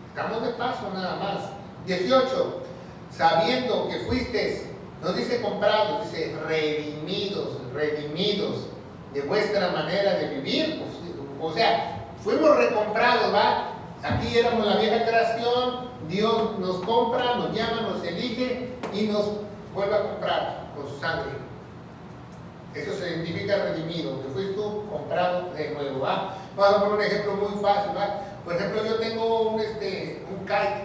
Estamos de paso nada más. 18. Sabiendo que fuisteis, no dice comprados, dice redimidos de vuestra manera de vivir. O sea, fuimos recomprados, ¿va? Aquí éramos la vieja creación, Dios nos compra, nos llama, nos elige y nos vuelve a comprar con su sangre. Eso significa redimido, que fuiste tú comprado de nuevo, ¿va? Vamos a poner un ejemplo muy fácil, ¿va? Por ejemplo, yo tengo un kite,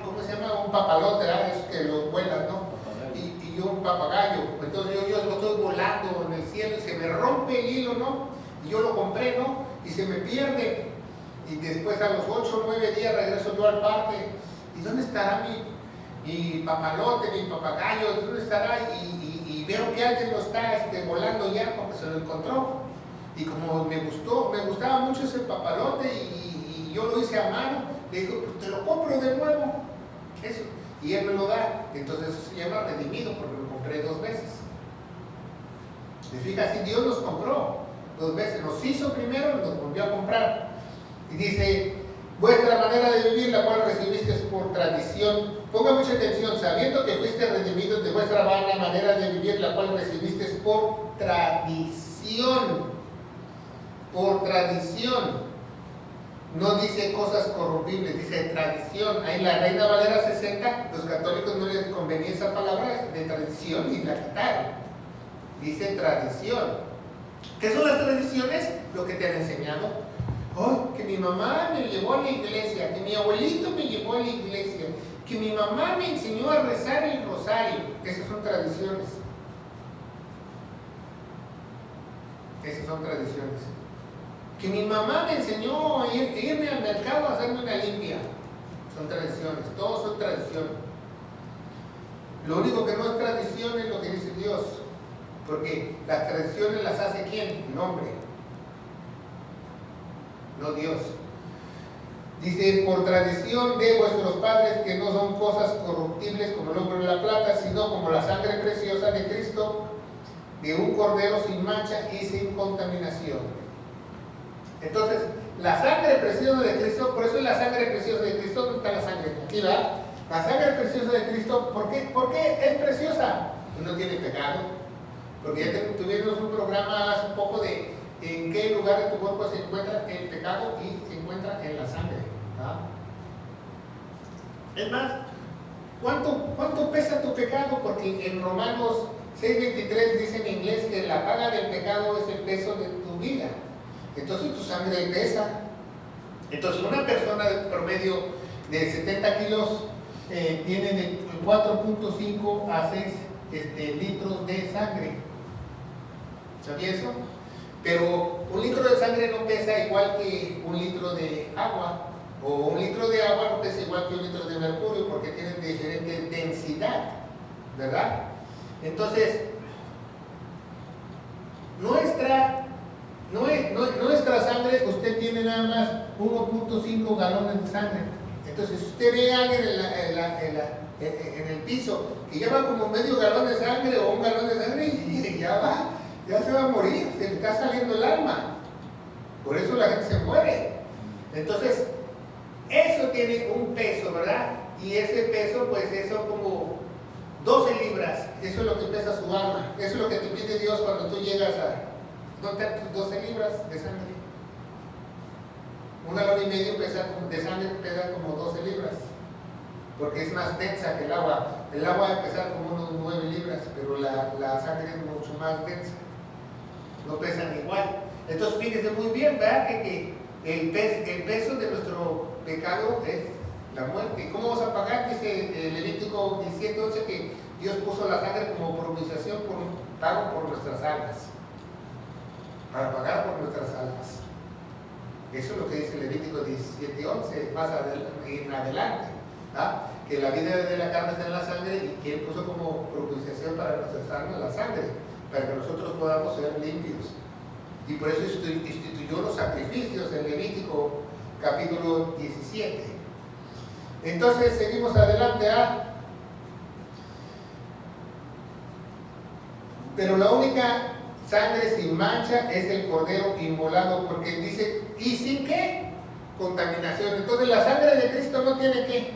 ¿cómo se llama? Un papalote, ¿verdad? Esos que lo vuelan, ¿no? Y yo un papagayo. Entonces yo lo estoy volando en el cielo y se me rompe el hilo, ¿no? Y yo lo compré, ¿no? Y se me pierde. Y después a los 8 o 9 días regreso yo al parque. ¿Y dónde estará mi papalote, mi papagayo? ¿Dónde estará? Y veo que alguien lo está volando ya porque se lo encontró. Y como me gustaba mucho ese papalote y yo lo hice a mano, le digo, pues te lo compro de nuevo. Eso. Y él me lo da. Entonces eso se llama redimido porque lo compré 2 veces. ¿Se fija? Así Dios nos compró 2 veces. Nos hizo primero y nos volvió a comprar. Y dice, vuestra manera de vivir, la cual recibisteis por tradición. Ponga mucha atención, sabiendo que fuiste redimidos de vuestra vana manera de vivir, la cual recibisteis por tradición. Por tradición. No dice cosas corrompibles, dice tradición. Ahí la Reina Valera 60, los católicos no les convenía esa palabra de tradición y la quitaron. Dice tradición. ¿Qué son las tradiciones? Lo que te han enseñado. Oh, que mi mamá me llevó a la iglesia, que mi abuelito me llevó a la iglesia, que mi mamá me enseñó a rezar el rosario. Esas son tradiciones. Esas son tradiciones. Que mi mamá me enseñó a irme al mercado a hacerme una limpia. Son tradiciones, todos son tradiciones. Lo único que no es tradición es lo que dice Dios, porque las tradiciones las hace ¿quién? El hombre, no Dios. Dice, por tradición de vuestros padres, que no son cosas corruptibles como el oro y la plata, sino como la sangre preciosa de Cristo, de un cordero sin mancha y sin contaminación. Entonces, la sangre preciosa de Cristo, por eso es la sangre preciosa de Cristo. ¿Dónde está la sangre? Aquí va. La sangre preciosa de Cristo, ¿por qué es preciosa? No tiene pecado. Porque ya tuvimos un programa hace un poco de en qué lugar de tu cuerpo se encuentra el pecado y se encuentra en la sangre. ¿Ah? Es más, ¿cuánto pesa tu pecado? Porque en Romanos 6:23 dice en inglés que la paga del pecado es el peso de tu vida. Entonces tu sangre pesa. Entonces una persona de promedio de 70 kilos tiene de 4.5 a 6 litros de sangre. ¿Sabía eso? Pero un litro de sangre no pesa igual que un litro de agua, o un litro de agua no pesa igual que un litro de mercurio, porque tienen diferente densidad, ¿verdad? Entonces, nuestra sangre, usted tiene nada más 1.5 galones de sangre. Entonces, si usted ve a alguien en el piso que lleva como medio galón de sangre o un galón de sangre, y ya se va a morir, se le está saliendo el alma. Por eso la gente se muere. Entonces, eso tiene un peso, ¿verdad? Y ese peso, pues, eso como 12 libras, eso es lo que pesa su alma. Eso es lo que te pide Dios cuando tú llegas a contar tus 12 libras de sangre. Un galón y medio de sangre pesa como 12 libras, porque es más densa que el agua. El agua va a pesar como unos 9 libras, pero la sangre es mucho más densa. No pesan igual. Entonces, fíjense muy bien, ¿verdad? Que el peso de nuestro pecado es la muerte. ¿Cómo vamos a pagar? Dice Levítico 17:11 que Dios puso la sangre como propiciación, pago por nuestras almas, para pagar por nuestras almas. Eso es lo que dice Levítico 17:11, más en adelante, ¿verdad? Que la vida de la carne está en la sangre y que Él puso como propiciación para nuestras almas la sangre, para que nosotros podamos ser limpios. Y por eso instituyó los sacrificios en Levítico capítulo 17. Entonces seguimos adelante pero la única sangre sin mancha es el cordero inmolado, porque dice, ¿y sin qué? Contaminación. Entonces la sangre de Cristo no tiene ¿qué?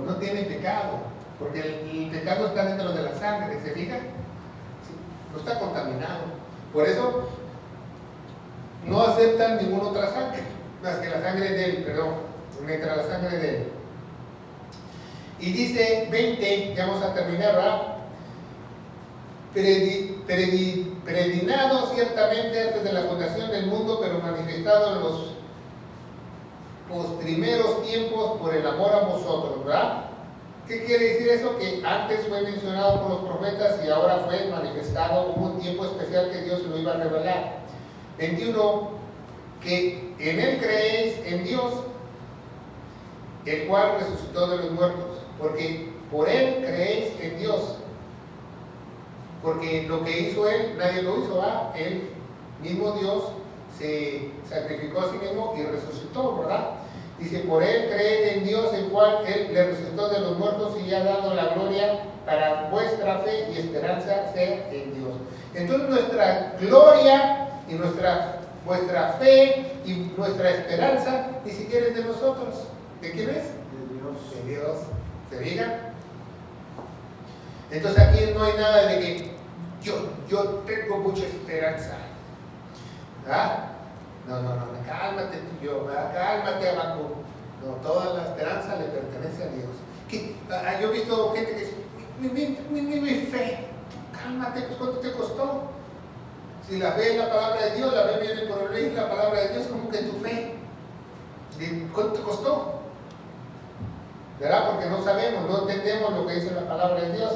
No tiene pecado, porque el pecado está dentro de la sangre, ¿se fija? Sí, no está contaminado. Por eso no aceptan ninguna otra sangre, más que la sangre de Él, mientras la sangre de Él. Y dice 20, ya vamos a terminar, ¿verdad? Predestinado ciertamente antes de la fundación del mundo, pero manifestado en los postrimeros tiempos por el amor a vosotros, ¿verdad? ¿Qué quiere decir eso? Que antes fue mencionado por los profetas y ahora fue manifestado. Hubo un tiempo especial que Dios lo iba a revelar. 21, que en Él creéis en Dios, el cual resucitó de los muertos, porque por Él creéis en Dios, porque lo que hizo Él, nadie lo hizo, Él mismo Dios se sacrificó a sí mismo y resucitó, ¿verdad? Dice, por Él creed en Dios, el cual Él le resucitó de los muertos y ha dado la gloria para vuestra fe y esperanza sea en Dios. Entonces nuestra gloria y vuestra fe y nuestra esperanza ni siquiera es de nosotros. ¿De quién es? De Dios. De Dios. ¿Se diga? Entonces aquí no hay nada de que yo tengo mucha esperanza. ¿Verdad? No, cálmate tú, cálmate, Abaco. No, toda la esperanza le pertenece a Dios. Yo he visto gente que dice, mi fe, cálmate, pues ¿cuánto te costó? Si la fe es la palabra de Dios, la fe viene por el oír la palabra de Dios, ¿cómo que tu fe? ¿Cuánto te costó? ¿Verdad? Porque no sabemos, no entendemos lo que dice la palabra de Dios.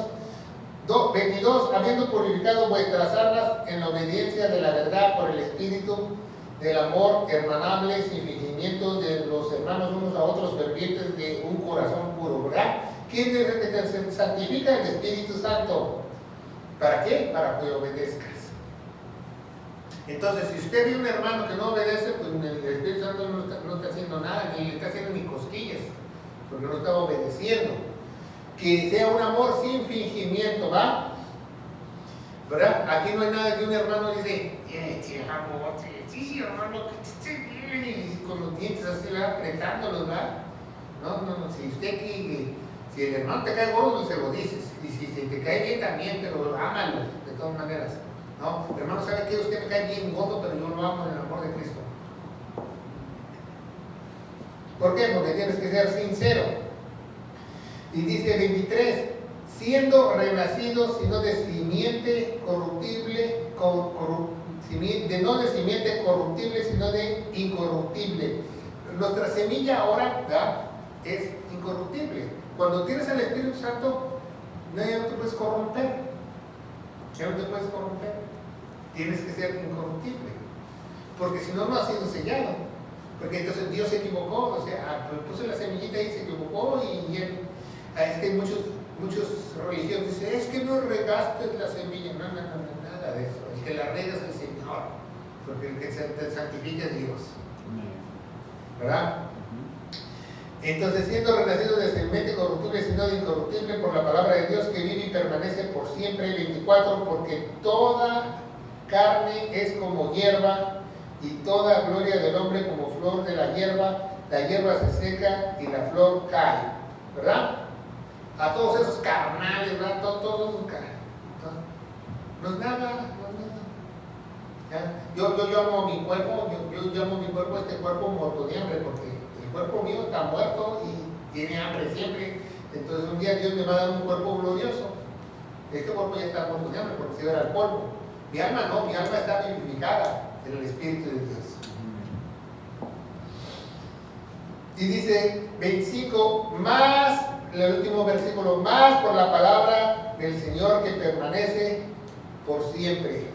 22, habiendo purificado vuestras almas en la obediencia de la verdad por el Espíritu del amor hermanable, sin fingimiento de los hermanos unos a otros, fervientes de un corazón puro, ¿verdad? ¿Quién es el que te santifica? El Espíritu Santo. ¿Para qué? Para que obedezcas. Entonces, si usted ve un hermano que no obedece, pues el Espíritu Santo no está haciendo nada, ni le está haciendo ni cosquillas, porque no está obedeciendo. Que sea un amor sin fingimiento, ¿va? ¿Verdad? Aquí no hay nada que un hermano dice, te amo, sí, hermano, que esté bien, y con los dientes así, ¿verdad? Apretándolos, ¿verdad? No, si usted si el hermano te cae gordo, se lo dices, y si te cae bien también, pero ámalo, de todas maneras. No, hermano, ¿sabe qué? Usted me cae bien gordo, pero yo lo amo en el amor de Cristo. ¿Por qué? Porque tienes que ser sincero. Y dice 23, siendo renacidos, sino de simiente corruptible, no de simiente corruptible, sino de incorruptible. Nuestra semilla ahora, ¿verdad?, es incorruptible. Cuando tienes al Espíritu Santo, ya no te puedes corromper. Ya no te puedes corromper. tienes que ser incorruptible, porque si no, no has sido sellado, porque entonces Dios se equivocó, o sea, puso la semillita y se equivocó, y él, muchos religiosos dicen, es que no regaste la semilla. No, nada de eso. El que la rega es el Señor, porque el que te santifica es Dios, ¿verdad? Entonces, siendo renacidos de semente corruptible, sino de incorruptible, por la palabra de Dios que vive y permanece por siempre. 24, porque toda carne es como hierba, y toda gloria del hombre como flor de la hierba se seca y la flor cae, ¿verdad? A todos esos carnales, ¿verdad? Todos no es nada. ¿Ya? Yo llamo a mi cuerpo, yo llamo a mi cuerpo, este cuerpo muerto de hambre, porque el cuerpo mío está muerto y tiene hambre siempre. Entonces un día Dios me va a dar un cuerpo glorioso. Este cuerpo ya está muerto de hambre porque se era el polvo. Mi alma no, mi alma está vivificada en el Espíritu de Dios. Y dice 25, más, el último versículo, más por la palabra del Señor que permanece por siempre,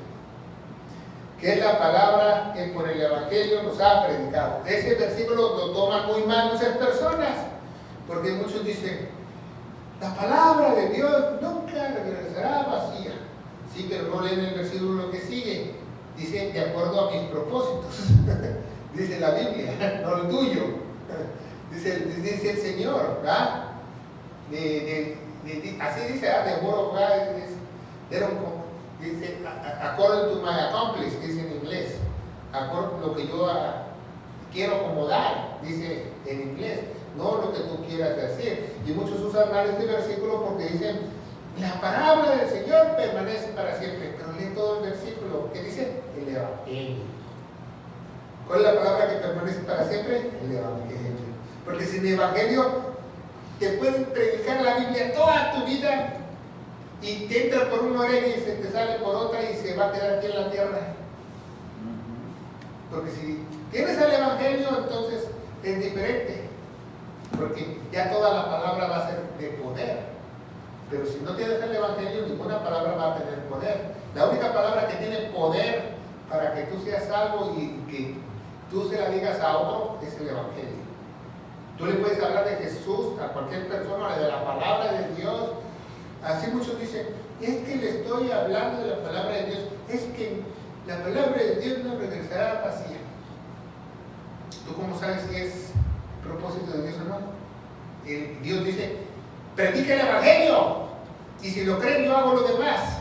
que es la palabra que por el Evangelio nos ha predicado. Ese versículo lo toman muy mal muchas personas, porque muchos dicen, la palabra de Dios nunca regresará vacía. Sí, pero no leen el versículo que sigue. Dice, de acuerdo a mis propósitos. Dice la Biblia, no el tuyo. Dice el Señor, ¿verdad? Así dice, the word of God dice, according to my accomplish, dice en inglés. Lo que yo quiero acomodar, dice en inglés. No lo que tú quieras decir. Y muchos usan mal este versículo porque dicen, la palabra del Señor permanece para siempre. Pero lee todo el versículo. ¿Qué dice? El Evangelio. ¿Cuál es la palabra que permanece para siempre? El Evangelio. Porque sin Evangelio te pueden predicar la Biblia toda tu vida y te entra por una oreja y se te sale por otra y se va a quedar aquí en la tierra. Porque si tienes el Evangelio, entonces es diferente. Porque ya toda la palabra va a ser de poder. Pero si no tienes el Evangelio, ninguna palabra va a tener poder. La única palabra que tiene poder para que tú seas salvo y que tú se la digas a otro es el Evangelio. Tú le puedes hablar de Jesús a cualquier persona, de la palabra de Dios. Así muchos dicen, es que le estoy hablando de la palabra de Dios. Es que la palabra de Dios no regresará vacía. ¿Tú cómo sabes si es propósito de Dios o no? Dios dice, predica el Evangelio, y si lo creen yo hago lo demás.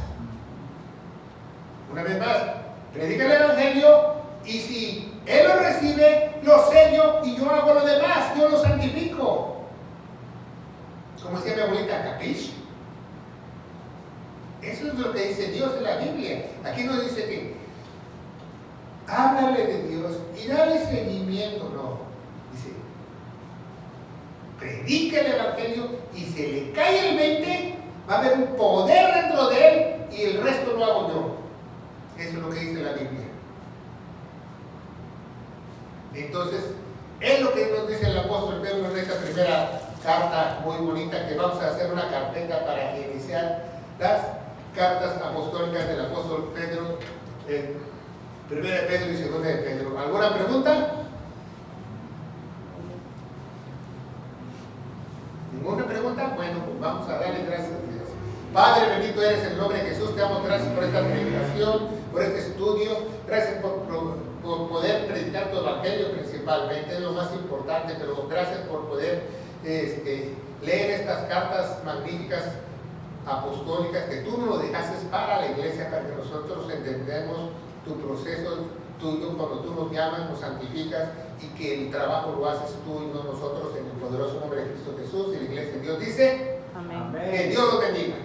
Una vez más, predica el Evangelio, y si él lo recibe, lo sello y yo hago lo demás, yo lo santifico. Como decía mi abuelita, ¿capish? Eso es lo que dice Dios en la Biblia. Aquí nos dice que háblale de Dios y dale seguimiento. No, dice, predica el Evangelio y se le cae el 20, va a haber un poder dentro de él y el resto lo hago yo. Eso es lo que dice la Biblia. Entonces, es lo que nos dice el apóstol Pedro en esta primera carta muy bonita, que vamos a hacer una carpeta para iniciar las cartas apostólicas del apóstol Pedro, primera de Pedro y segunda de Pedro. ¿Alguna pregunta? ¿Ninguna pregunta? Bueno, pues vamos a darle gracias a Dios. Padre, bendito eres en el nombre de Jesús. Te damos gracias por esta predicación, por este estudio. Gracias por poder predicar tu evangelio principalmente, es lo más importante, pero gracias por poder leer estas cartas magníficas apostólicas que tú nos lo dejaste para la iglesia, para que nosotros entendamos tu proceso tuyo cuando tú nos llamas, nos santificas y que el trabajo lo haces tú y no nosotros, en el poderoso nombre de Cristo Jesús. Y la iglesia de Dios dice, Amén. que Dios los bendiga.